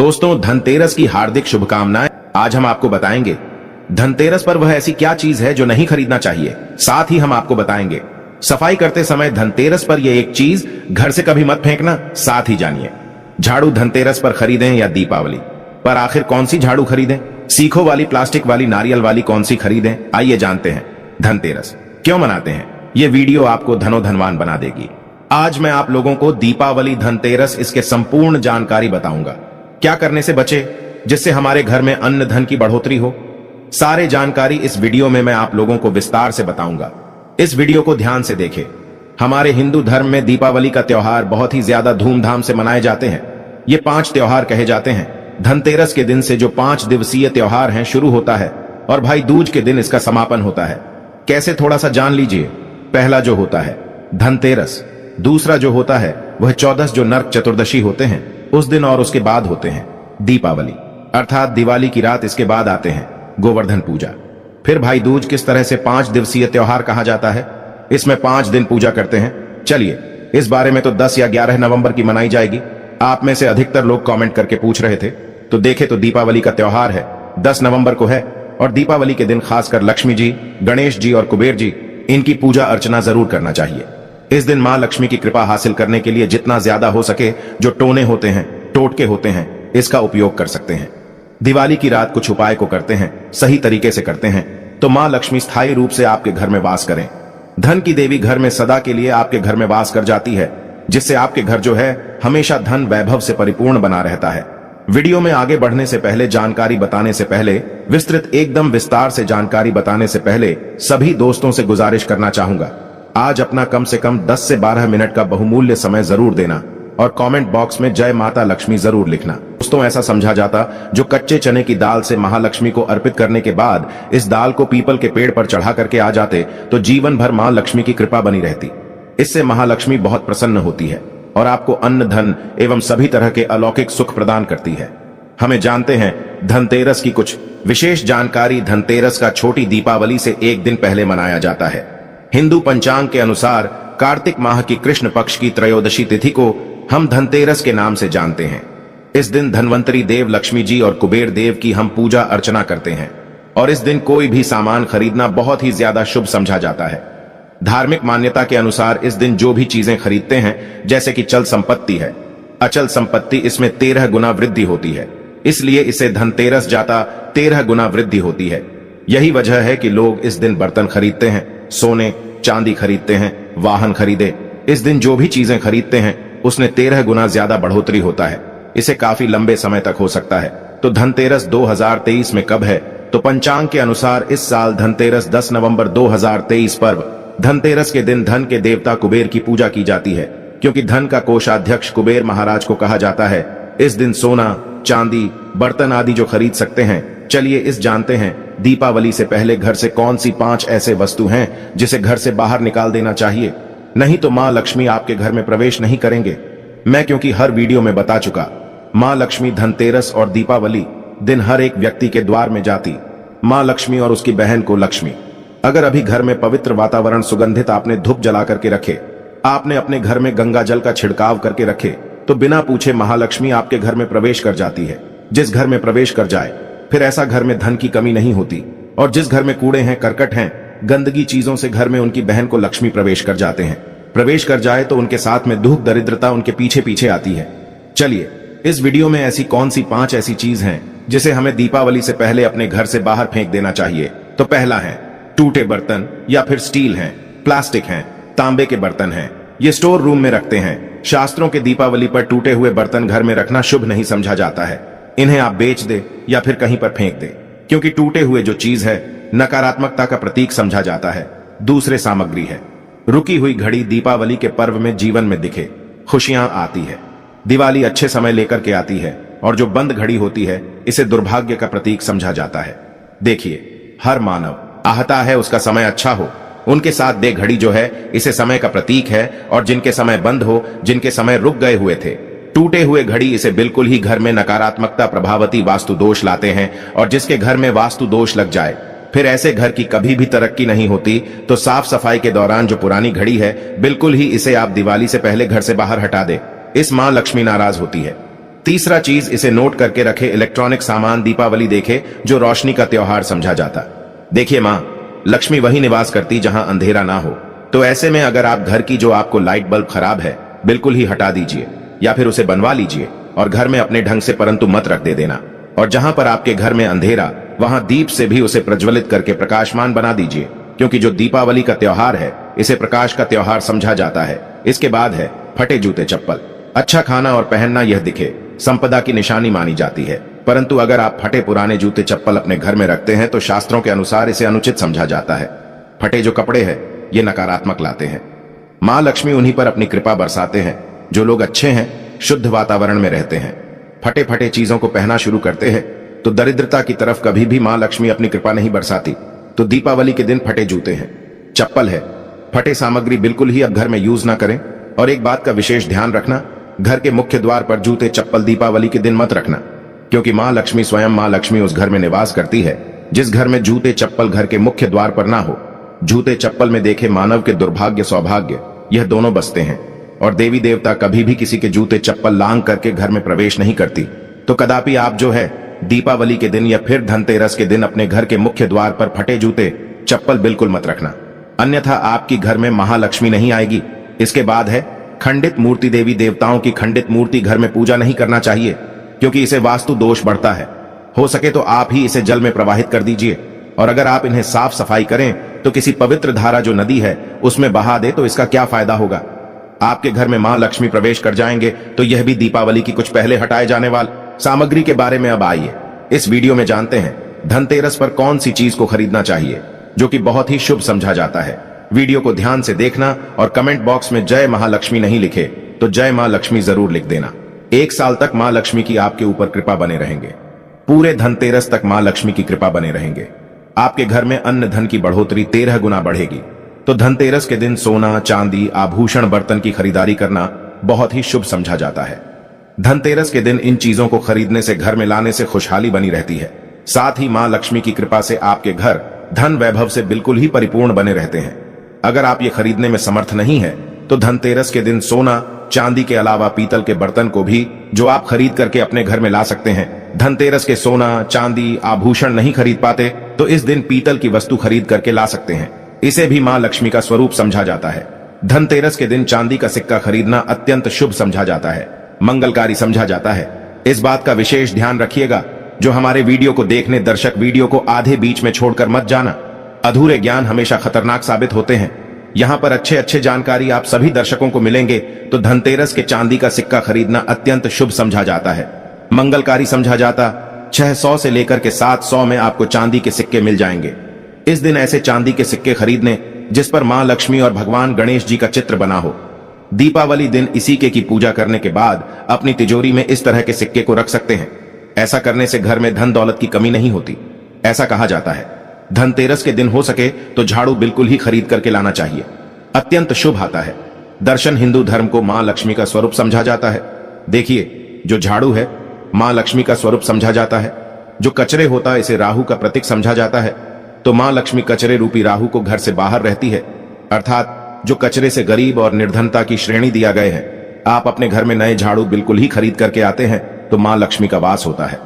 दोस्तों, धनतेरस की हार्दिक शुभकामनाएं। आज हम आपको बताएंगे धनतेरस पर वह ऐसी क्या चीज है जो नहीं खरीदना चाहिए। साथ ही हम आपको बताएंगे सफाई करते समय धनतेरस पर यह एक चीज घर से कभी मत फेंकना। साथ ही जानिए झाड़ू धनतेरस पर खरीदें या दीपावली पर। आखिर कौन सी झाड़ू खरीदें, सीखों वाली, प्लास्टिक वाली, नारियल वाली, कौन सी खरीदें? आइए जानते हैं धनतेरस क्यों मनाते हैं। यह वीडियो आपको धनोधनवान बना देगी। आज मैं आप लोगों को दीपावली, धनतेरस, इसके संपूर्ण जानकारी बताऊंगा। क्या करने से बचे जिससे हमारे घर में अन्न धन की बढ़ोतरी हो। सारे जानकारी इस वीडियो में मैं आप लोगों को विस्तार से बताऊंगा। इस वीडियो को ध्यान से देखें। हमारे हिंदू धर्म में दीपावली का त्योहार बहुत ही ज्यादा धूमधाम से मनाए जाते हैं। ये 5 त्योहार कहे जाते हैं। धनतेरस के दिन से जो 5 दिवसीय त्योहार हैं शुरू होता है और भाई दूज के दिन इसका समापन होता है। कैसे, थोड़ा सा जान लीजिए। पहला जो होता है धनतेरस, दूसरा जो होता है वह 14 जो नरक चतुर्दशी होते हैं उस दिन, और उसके बाद होते हैं दीपावली अर्थात दिवाली की रात। इसके बाद आते हैं गोवर्धन पूजा। फिर भाई दूज। किस तरह से 5 दिवसीय त्योहार कहा जाता है? इसमें 5 दिन पूजा करते हैं। चलिए, इस बारे में तो 10 या 11 नवंबर की मनाई जाएगी। आप में से अधिकतर लोग कमेंट करके पूछ रहे थे, तो देखे तो दीपावली का त्योहार है 10 नवंबर को है। और दीपावली के दिन खासकर लक्ष्मी जी, गणेश जी और कुबेर जी, इनकी पूजा अर्चना जरूर करना चाहिए। इस दिन मां लक्ष्मी की कृपा हासिल करने के लिए जितना ज्यादा हो सके जो टोने होते हैं, टोटके होते हैं, इसका उपयोग कर सकते हैं। दिवाली की रात कुछ उपाय को करते हैं, सही तरीके से करते हैं तो मां लक्ष्मी स्थायी रूप से आपके घर में वास करें। धन की देवी घर में सदा के लिए आपके घर में वास कर जाती है, जिससे आपके घर जो है हमेशा धन वैभव से परिपूर्ण बना रहता है। वीडियो में आगे बढ़ने से पहले, जानकारी बताने से पहले, विस्तृत एकदम विस्तार से जानकारी बताने से पहले सभी दोस्तों से गुजारिश करना चाहूंगा, आज अपना कम से कम 10 से 12 मिनट का बहुमूल्य समय जरूर देना और कमेंट बॉक्स में जय माता लक्ष्मी जरूर लिखना। दोस्तों, ऐसा समझा जाता जो कच्चे चने की दाल से महालक्ष्मी को अर्पित करने के बाद इस दाल को पीपल के पेड़ पर चढ़ा करके आ जाते तो जीवन भर मां लक्ष्मी की कृपा बनी रहती। इससे महालक्ष्मी बहुत प्रसन्न होती है और आपको अन्न, धन एवं सभी तरह के अलौकिक सुख प्रदान करती है। हमें जानते हैं धनतेरस की कुछ विशेष जानकारी। धनतेरस का छोटी दीपावली से एक दिन पहले मनाया जाता है। हिंदू पंचांग के अनुसार कार्तिक माह की कृष्ण पक्ष की त्रयोदशी तिथि को हम धनतेरस के नाम से जानते हैं। इस दिन धनवंतरी देव लक्ष्मी जी और कुबेर देव की हम पूजा अर्चना करते हैं और इस दिन कोई भी सामान खरीदना बहुत ही ज्यादा शुभ समझा जाता है। धार्मिक मान्यता के अनुसार इस दिन जो भी चीजें खरीदते हैं, जैसे कि चल संपत्ति है, अचल संपत्ति, इसमें 13 गुना वृद्धि होती है। इसलिए इसे धनतेरस जाता 13 गुना वृद्धि होती है। यही वजह है कि लोग इस दिन बर्तन खरीदते हैं, सोने चांदी खरीदते हैं, वाहन खरीदे। इस दिन जो भी चीजें खरीदते हैं उसने 13 गुना ज्यादा बढ़ोतरी होता है। इसे काफी लंबे समय तक हो सकता है। तो धनतेरस 2023 में कब है? तो पंचांग के अनुसार इस साल धनतेरस 10 नवंबर 2023 पर्व। धनतेरस के दिन धन के देवता कुबेर की पूजा की जाती है, क्योंकि धन का कोषाध्यक्ष कुबेर महाराज को कहा जाता है। इस दिन सोना, चांदी, बर्तन आदि जो खरीद सकते हैं। चलिए इस जानते हैं दीपावली से पहले घर से कौन सी 5 ऐसे वस्तु हैं जिसे घर से बाहर निकाल देना चाहिए, नहीं तो मां लक्ष्मी आपके घर में प्रवेश नहीं करेंगे। मैं क्योंकि हर वीडियो में बता चुका, मां लक्ष्मी धनतेरस और दीपावली दिन हर एक व्यक्ति के द्वार में जाती। मां लक्ष्मी और उसकी बहन को लक्ष्मी। अगर अभी घर में पवित्र वातावरण, सुगंधित आपने धूप जला करके रखे, आपने अपने घर में गंगा जल का छिड़काव करके रखे, तो बिना पूछे महालक्ष्मी आपके घर में प्रवेश कर जाती है। जिस घर में प्रवेश कर जाए फिर ऐसा घर में धन की कमी नहीं होती। और जिस घर में कूड़े हैं, करकट हैं, गंदगी चीजों से घर में उनकी बहन को लक्ष्मी प्रवेश कर जाते हैं। प्रवेश कर जाए तो उनके साथ में दुख, दरिद्रता उनके पीछे पीछे आती है। चलिए इस वीडियो में ऐसी कौन सी 5 ऐसी चीज हैं जिसे हमें दीपावली से पहले अपने घर से बाहर फेंक देना चाहिए। तो पहला है टूटे बर्तन, या फिर स्टील हैं, प्लास्टिक हैं, तांबे के बर्तन हैं। ये स्टोर रूम में रखते हैं। शास्त्रों के दीपावली पर टूटे हुए बर्तन घर में रखना शुभ नहीं समझा जाता है। इन्हें आप बेच दे या फिर कहीं पर फेंक दे, क्योंकि टूटे हुए जो चीज है नकारात्मकता का प्रतीक समझा जाता है। दूसरे सामग्री है रुकी हुई घड़ी। दीपावली के पर्व में जीवन में दिखे खुशियां आती है। दिवाली अच्छे समय लेकर के आती है और जो बंद घड़ी होती है इसे दुर्भाग्य का प्रतीक समझा जाता है। देखिए, हर मानव आहता है उसका समय अच्छा हो, उनके साथ दे घड़ी जो है इसे समय का प्रतीक है। और जिनके समय बंद हो, जिनके समय रुक गए हुए थे, टूटे हुए घड़ी, इसे बिल्कुल ही घर में नकारात्मकता, प्रभावती वास्तु दोष लाते हैं। और जिसके घर में वास्तु दोष लग जाए फिर ऐसे घर की कभी भी तरक्की नहीं होती। तो साफ सफाई के दौरान जो पुरानी घड़ी है, बिल्कुल ही इसे आप दिवाली से पहले घर से बाहर हटा दे। इस मां लक्ष्मी नाराज होती है। तीसरा चीज, इसे नोट करके रखे, इलेक्ट्रॉनिक सामान दीपावली देखे जो रोशनी का त्योहार समझा जाता। देखिए मां लक्ष्मी वही निवास करती जहां अंधेरा ना हो, तो ऐसे में अगर आप घर की जो आपको लाइट बल्ब खराब है बिल्कुल ही हटा दीजिए या फिर उसे बनवा लीजिए और घर में अपने ढंग से परंतु मत रख दे देना। और जहां पर आपके घर में अंधेरा, वहां दीप से भी उसे प्रज्वलित करके प्रकाशमान बना दीजिए, क्योंकि जो दीपावली का त्योहार है इसे प्रकाश का त्योहार समझा जाता है। इसके बाद है फटे जूते चप्पल। अच्छा खाना और पहनना यह दिखे संपदा की निशानी मानी जाती है, परंतु अगर आप फटे पुराने जूते चप्पल अपने घर में रखते हैं तो शास्त्रों के अनुसार इसे अनुचित समझा जाता है। फटे जो कपड़े हैं ये नकारात्मक लाते हैं। मां लक्ष्मी उन्हीं पर अपनी कृपा बरसाते हैं जो लोग अच्छे हैं, शुद्ध वातावरण में रहते हैं। फटे फटे चीजों को पहना शुरू करते हैं तो दरिद्रता की तरफ कभी भी मां लक्ष्मी अपनी कृपा नहीं बरसाती। तो दीपावली के दिन फटे जूते हैं, चप्पल है, फटे सामग्री बिल्कुल ही अब घर में यूज ना करें। और एक बात का विशेष ध्यान रखना, घर के मुख्य द्वार पर जूते चप्पल दीपावली के दिन मत रखना, क्योंकि मां लक्ष्मी स्वयं मां लक्ष्मी उस घर में निवास करती है जिस घर में जूते चप्पल घर के मुख्य द्वार पर ना हो। जूते चप्पल में देखे मानव के दुर्भाग्य सौभाग्य यह दोनों बसते हैं, और देवी देवता कभी भी किसी के जूते चप्पल लांग करके घर में प्रवेश नहीं करती। तो कदापि आप जो है दीपावली के दिन या फिर धनतेरस के दिन अपने घर के मुख्य द्वार पर फटे जूते चप्पल बिल्कुल मत रखना, अन्यथा आपकी घर में महालक्ष्मी नहीं आएगी। इसके बाद है खंडित मूर्ति। देवी देवताओं की खंडित मूर्ति घर में पूजा नहीं करना चाहिए, क्योंकि इसे वास्तु दोष बढ़ता है। हो सके तो आप ही इसे जल में प्रवाहित कर दीजिए, और अगर आप इन्हें साफ सफाई करें तो किसी पवित्र धारा जो नदी है उसमें बहा दे तो इसका क्या फायदा होगा। आपके घर में मां लक्ष्मी प्रवेश कर जाएंगे तो यह भी दीपावली की कुछ पहले हटाए जाने वाली सामग्री के बारे में अब आइए इस वीडियो में जानते हैं धनतेरस पर कौन सी चीज को खरीदना चाहिए जो कि बहुत ही शुभ समझा जाता है। वीडियो को ध्यान से देखना और कमेंट बॉक्स में जय महालक्ष्मी नहीं लिखे तो जय मां लक्ष्मी जरूर लिख देना। 1 साल तक मां लक्ष्मी की आपके ऊपर कृपा बने रहेंगे। पूरे धनतेरस तक मां लक्ष्मी की कृपा बने रहेंगे। आपके घर में अन्न धन की बढ़ोतरी 13 गुना बढ़ेगी। तो धनतेरस के दिन सोना चांदी आभूषण बर्तन की खरीदारी करना बहुत ही शुभ समझा जाता है। धनतेरस के दिन इन चीजों को खरीदने से घर में लाने से खुशहाली बनी रहती है। साथ ही मां लक्ष्मी की कृपा से आपके घर धन वैभव से बिल्कुल ही परिपूर्ण बने रहते हैं। अगर आप ये खरीदने में समर्थ नहीं है तो धनतेरस के दिन सोना चांदी के अलावा पीतल के बर्तन को भी जो आप खरीद करके अपने घर में ला सकते हैं। धनतेरस के सोना चांदी आभूषण नहीं खरीद पाते तो इस दिन पीतल की वस्तु खरीद करके ला सकते हैं। इसे भी मां लक्ष्मी का स्वरूप समझा जाता है। धनतेरस के दिन चांदी का सिक्का खरीदना अत्यंत शुभ समझा जाता है, मंगलकारी समझा जाता है। इस बात का विशेष ध्यान रखिएगा, जो हमारे वीडियो को देखने दर्शक वीडियो को आधे बीच में छोड़कर मत जाना। अधूरे ज्ञान हमेशा खतरनाक साबित होते हैं। यहाँ पर अच्छे जानकारी आप सभी दर्शकों को मिलेंगे। तो धनतेरस के चांदी का सिक्का खरीदना अत्यंत शुभ समझा जाता है, मंगलकारी समझा जाता। 600 से लेकर के 700 में आपको चांदी के सिक्के मिल जाएंगे। इस दिन ऐसे चांदी के सिक्के खरीदने जिस पर मां लक्ष्मी और भगवान गणेश जी का चित्र बना हो। दीपावली दिन इसी की पूजा करने के बाद अपनी तिजोरी में इस तरह के सिक्के को रख सकते हैं। ऐसा करने से घर में धन दौलत की कमी नहीं होती, ऐसा कहा जाता है। धनतेरस के दिन हो सके तो झाड़ू बिल्कुल ही खरीद करके लाना चाहिए, अत्यंत शुभ आता है। दर्शन हिंदू धर्म को मां लक्ष्मी का स्वरूप समझा जाता है। देखिए, जो झाड़ू है मां लक्ष्मी का स्वरूप समझा जाता है। जो कचरे होता है इसे राहु का प्रतीक समझा जाता है। तो मां लक्ष्मी कचरे रूपी राहु को घर से बाहर रहती है, अर्थात जो कचरे से गरीब और निर्धनता की श्रेणी दिया गए हैं। आप अपने घर में नए झाड़ू बिल्कुल ही खरीद करके आते हैं तो मां लक्ष्मी का वास होता है।